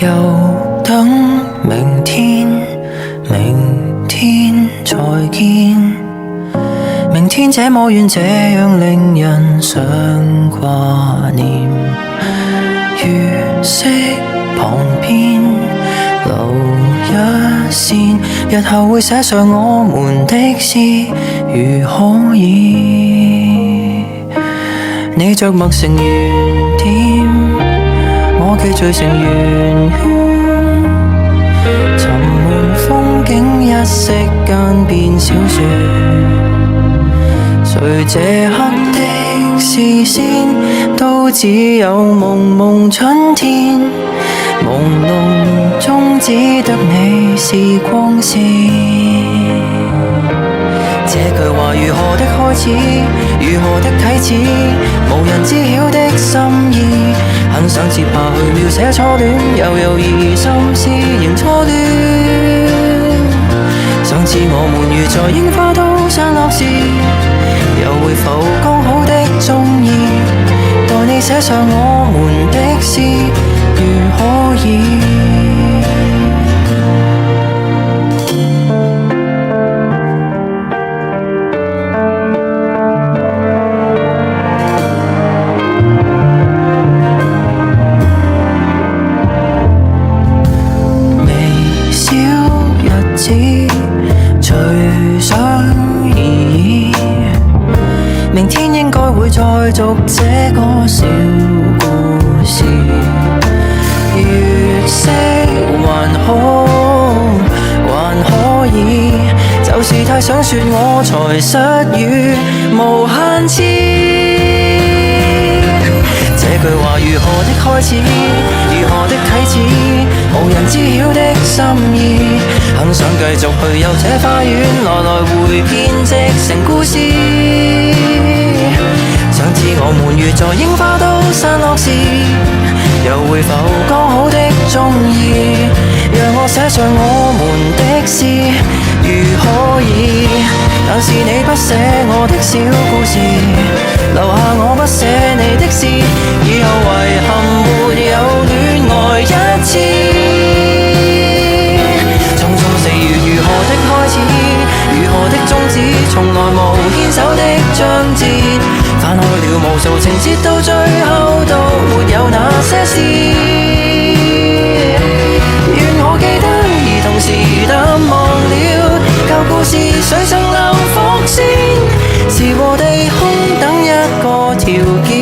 又等明天，明天再見。明天這麼遠，這樣令人想掛念。月色旁邊留一線，日後會寫上我們的詩，如可以。你着墨成圓點，我記敘成圓圈，沉悶風景一息間變小說。誰這刻的視線都只有蒙蒙春天，朦朧中只得你是光線。這句話如何的開始，如何的啟齒，無人知曉的心意。很想接下去描寫初戀，又猶豫心思仍初戀。想知我們如在櫻花都散落時，又會否剛好的中意？待你寫上我們的詩，如可以。隨想而已，明天應該會再續這個小故事。月色還好，還可以，就是太想說我才失語無限次。這句話如何的開始，如何的啟齒，無人知曉的心意。很想繼續去遊這花園，來來回編織成故事。想知我們如在櫻花都散落時，又會否剛好的中意？讓我寫上我們的詩，如可以。但是你不寫我的小故事，留下我不寫你的詩，以後遺憾沒有戀愛一次。匆匆4月如何的開始，如何的終止，從來無牽手的章節，翻開了無數情節，到最後都沒有那些事。願我記得，而同時淡忘了舊故事，誰曾留伏線，是和地空等一個條件。